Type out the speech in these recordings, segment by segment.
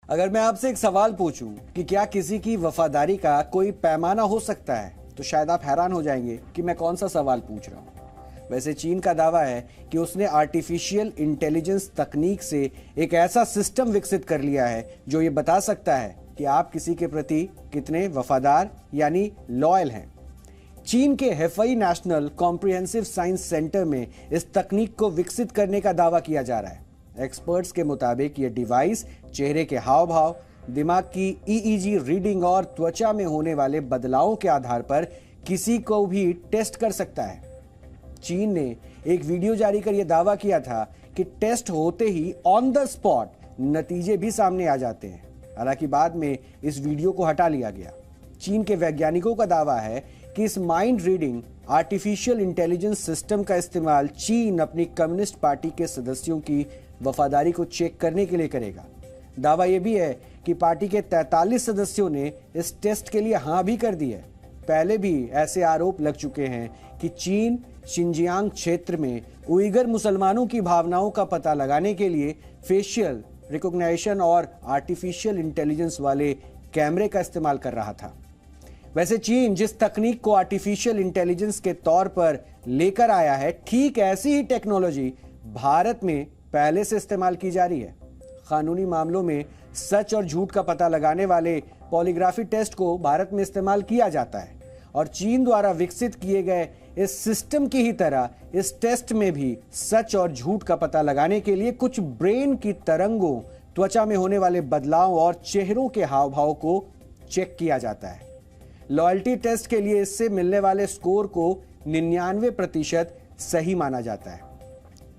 अगर मैं आपसे एक सवाल पूछूं कि क्या किसी की वफादारी का कोई पैमाना हो सकता है, तो शायद आप हैरान हो जाएंगे कि मैं कौन सा सवाल पूछ रहा हूं। वैसे चीन का दावा है कि उसने आर्टिफिशियल इंटेलिजेंस तकनीक से एक ऐसा सिस्टम विकसित कर लिया है जो ये बता सकता है कि आप किसी के प्रति कितने वफादार यानी लॉयल हैं। चीन के हेफई नेशनल कॉम्प्रिहेंसिव साइंस सेंटर में इस तकनीक को विकसित करने का दावा किया जा रहा है। एक्सपर्ट्स के मुताबिक ये डिवाइस चेहरे के हाव भाव, दिमाग की ईईजी रीडिंग और त्वचा में होने वाले बदलावों के आधार पर किसी को भी टेस्ट कर सकता है। चीन ने एक वीडियो जारी कर यह दावा किया था कि टेस्ट होते ही ऑन द स्पॉट नतीजे भी सामने आ जाते हैं। हालांकि बाद में इस वीडियो को हटा लिया गया। चीन के वैज्ञानिकों का दावा है कि इस mind reading artificial intelligence system का इस्तेमाल चीन अपनी कम्युनिस्ट पार्टी के सदस्यों की वफादारी को चेक करने के लिए करेगा। दावा यह भी है कि पार्टी के 43 सदस्यों ने इस टेस्ट के लिए हां भी कर दी है। पहले भी ऐसे आरोप लग चुके हैं कि चीन शिनजियांग क्षेत्र में उइगर मुसलमानों की भावनाओं का पता लगाने के लिए फेशियल रिकॉग्निशन और आर्टिफिशियल इंटेलिजेंस वाले कैमरे का इस्तेमाल कर रहा था। वैसे चीन जिस तकनीक को आर्टिफिशियल इंटेलिजेंस के तौर पर लेकर आया है, ठीक ऐसी ही टेक्नोलॉजी भारत में पहले से इस्तेमाल की जा रही है। कानूनी मामलों में सच और झूठ का पता लगाने वाले पॉलीग्राफी टेस्ट को भारत में इस्तेमाल किया जाता है और चीन द्वारा विकसित किए गए इस सिस्टम की ही तरह इस टेस्ट में भी सच और झूठ का पता लगाने के लिए कुछ ब्रेन की तरंगों, त्वचा में होने वाले बदलाव और चेहरों के हाव भाव को चेक किया जाता है। लॉयल्टी टेस्ट के लिए इससे मिलने वाले स्कोर को 99% सही माना जाता है।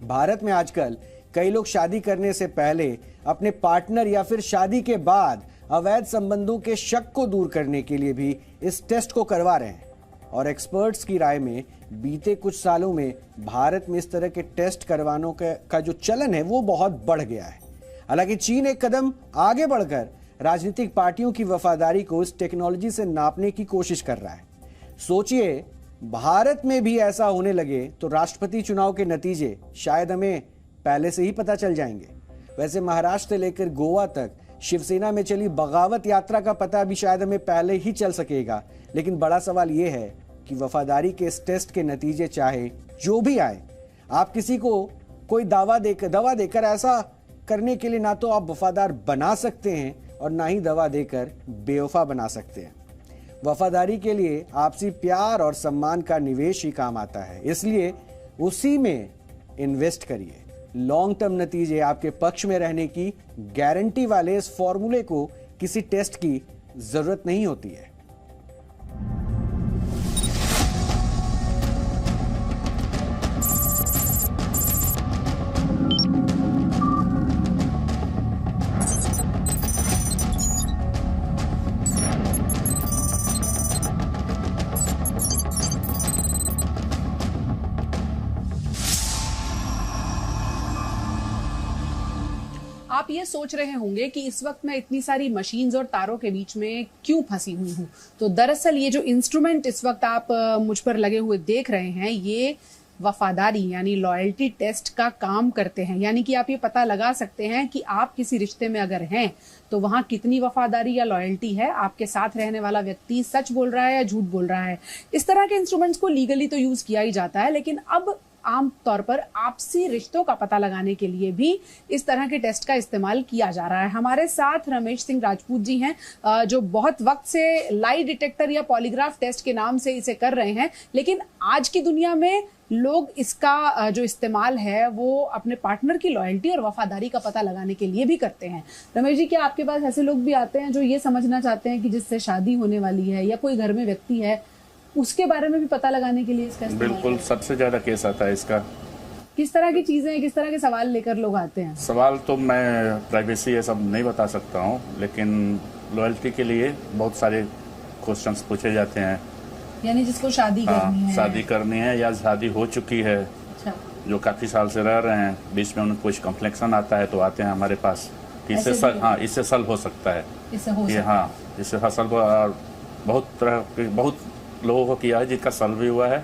भारत में आजकल कई लोग शादी करने से पहले अपने पार्टनर या फिर शादी के बाद अवैध संबंधों के शक को दूर करने के लिए भी इस टेस्ट को करवा रहे हैं और एक्सपर्ट्स की राय में बीते कुछ सालों में भारत में इस तरह के टेस्ट करवाने का जो चलन है वो बहुत बढ़ गया है। हालांकि चीन एक कदम आगे बढ़कर राजनीतिक पार्टियों की वफादारी को इस टेक्नोलॉजी से नापने की कोशिश कर रहा है। सोचिए, भारत में भी ऐसा होने लगे तो राष्ट्रपति चुनाव के नतीजे शायद हमें पहले से ही पता चल जाएंगे। वैसे महाराष्ट्र से लेकर गोवा तक शिवसेना में चली बगावत यात्रा का पता भी शायद हमें पहले ही चल सकेगा। लेकिन बड़ा सवाल यह है कि वफादारी के इस टेस्ट के नतीजे चाहे जो भी आए, आप किसी को कोई दवा देकर ऐसा करने के लिए ना तो आप वफादार बना सकते हैं और ना ही दवा देकर बेवफा बना सकते हैं। वफादारी के लिए आपसी प्यार और सम्मान का निवेश ही काम आता है, इसलिए उसी में इन्वेस्ट करिए। लॉन्ग टर्म नतीजे आपके पक्ष में रहने की गारंटी वाले इस फॉर्मूले को किसी टेस्ट की जरूरत नहीं होती है। आप ये सोच रहे होंगे कि इस वक्त मैं इतनी सारी मशीन्स और तारों के बीच में क्यों फंसी हुई हूं। तो दरअसल ये जो इंस्ट्रूमेंट इस वक्त आप मुझ पर लगे हुए देख रहे हैं, ये वफादारी यानी लॉयल्टी टेस्ट का काम करते हैं। यानी कि आप ये पता लगा सकते हैं कि आप किसी रिश्ते में अगर हैं तो वहां कितनी वफादारी या लॉयल्टी है, आपके साथ रहने वाला व्यक्ति सच बोल रहा है या झूठ बोल रहा है। इस तरह के इंस्ट्रूमेंट्स को लीगली तो यूज किया ही जाता है, लेकिन अब आम तौर पर आपसी रिश्तों का पता लगाने के लिए भी इस तरह के टेस्ट का इस्तेमाल किया जा रहा है। हमारे साथ रमेश सिंह राजपूत जी हैं, जो बहुत वक्त से लाई डिटेक्टर या पॉलीग्राफ टेस्ट के नाम से इसे कर रहे हैं, लेकिन आज की दुनिया में लोग इसका जो इस्तेमाल है वो अपने पार्टनर की लॉयल्टी और वफादारी का पता लगाने के लिए भी करते हैं। रमेश जी, क्या आपके पास ऐसे लोग भी आते हैं जो ये समझना चाहते हैं कि जिससे शादी होने वाली है या कोई घर में व्यक्ति है उसके बारे में भी पता लगाने के लिए इसका इस्तेमाल? बिल्कुल, सबसे ज्यादा केस आता है इसका। किस तरह की चीजें, किस तरह के सवाल लेकर लोग आते हैं? सवाल तो मैं प्राइवेसी ये सब नहीं बता सकता हूँ, लेकिन लॉयल्टी के लिए बहुत सारे क्वेश्चंस पूछे जाते हैं। यानी जिसको शादी करनी है, शादी करनी है या शादी हो चुकी है, अच्छा, जो काफी साल से रह रहे हैं, बीच में उनको कुछ कॉम्प्लेक्शन आता है तो आते हैं हमारे पास कि इससे इससे सॉल्व हो सकता है। इससे हसल बहुत लोगों को किया है जिसका सॉल्व भी हुआ है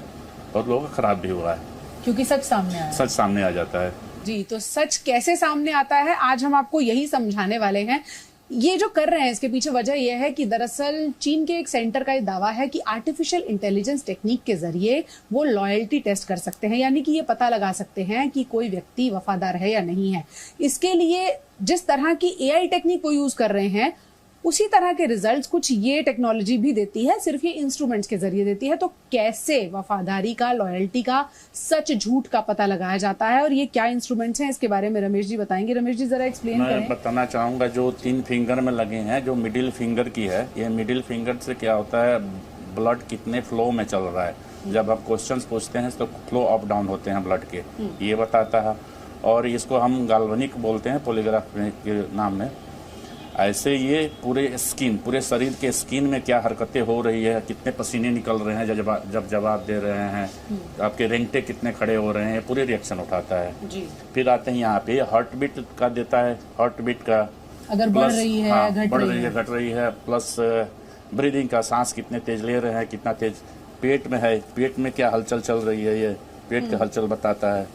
और लोगों का खराब भी हुआ है, क्योंकि सच सामने आ जाता है। जी, तो सच कैसे सामने आता है आज हम आपको यही समझाने वाले हैं। ये जो कर रहे हैं इसके पीछे वजह यह है कि दरअसल चीन के एक सेंटर का ये दावा है कि आर्टिफिशियल इंटेलिजेंस टेक्निक के जरिए वो लॉयल्टी टेस्ट कर सकते हैं, यानी कि ये पता लगा सकते हैं कि कोई व्यक्ति वफादार है या नहीं है। इसके लिए जिस तरह की एआई टेक्निक वो यूज कर रहे हैं उसी तरह के रिजल्ट्स कुछ ये टेक्नोलॉजी भी देती है, सिर्फ ये इंस्ट्रूमेंट्स के जरिए देती है। तो कैसे वफादारी का, लॉयल्टी का, सच झूठ का पता लगाया जाता है और ये क्या इंस्ट्रूमेंट्स हैं, इसके बारे में रमेश जी बताएंगे। रमेश जी जरा एक्सप्लेन करें। मैं बताना चाहूंगा, जो 3 फिंगर में लगे हैं, जो मिडिल फिंगर की है, ये मिडिल फिंगर से क्या होता है, ब्लड कितने फ्लो में चल रहा है। जब आप क्वेश्चंस पूछते हैं तो फ्लो अप डाउन होते हैं ब्लड के, ये बताता है। और इसको हम गाल्वनिक बोलते हैं पॉलीग्राफ के नाम में। ऐसे ये पूरे स्किन, पूरे शरीर के स्किन में क्या हरकतें हो रही है, कितने पसीने निकल रहे हैं जब जवाब दे रहे हैं, आपके रेंगटे कितने खड़े हो रहे हैं, पूरे रिएक्शन उठाता है जी। फिर आते हैं यहाँ पे हार्ट बीट का देता है, हार्ट बीट का अगर बढ़ रही है, घट रही है, प्लस ब्रीदिंग का, सांस कितने तेज ले रहे हैं, कितना तेज पेट में है, पेट में क्या हलचल चल रही है, ये पेट की हलचल बताता है।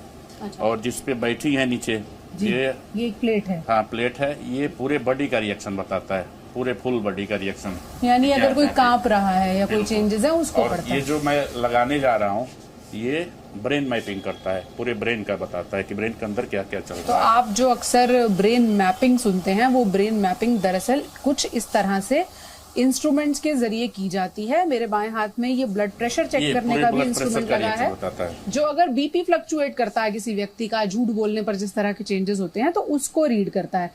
अच्छा। और जिसपे बैठी है नीचे, ये एक प्लेट है, हाँ प्लेट है, ये पूरे बॉडी का रिएक्शन बताता है, पूरे फुल बॉडी का रिएक्शन, यानी अगर कोई कांप रहा है या कोई चेंजेस है उसको पड़ता है। ये जो मैं लगाने जा रहा हूँ ये ब्रेन मैपिंग करता है, पूरे ब्रेन का बताता है कि ब्रेन के अंदर क्या क्या चल रहा है। तो आप जो अक्सर ब्रेन मैपिंग सुनते हैं, वो ब्रेन मैपिंग दरअसल कुछ इस तरह से इंस्ट्रूमेंट्स के जरिए की जाती है। मेरे बाएं हाथ में ये ब्लड प्रेशर चेक करने का भी इंस्ट्रूमेंट लगा है, जो अगर बीपी फ्लक्चुएट करता है किसी व्यक्ति का, झूठ बोलने पर जिस तरह के चेंजेस होते हैं, तो उसको रीड करता है।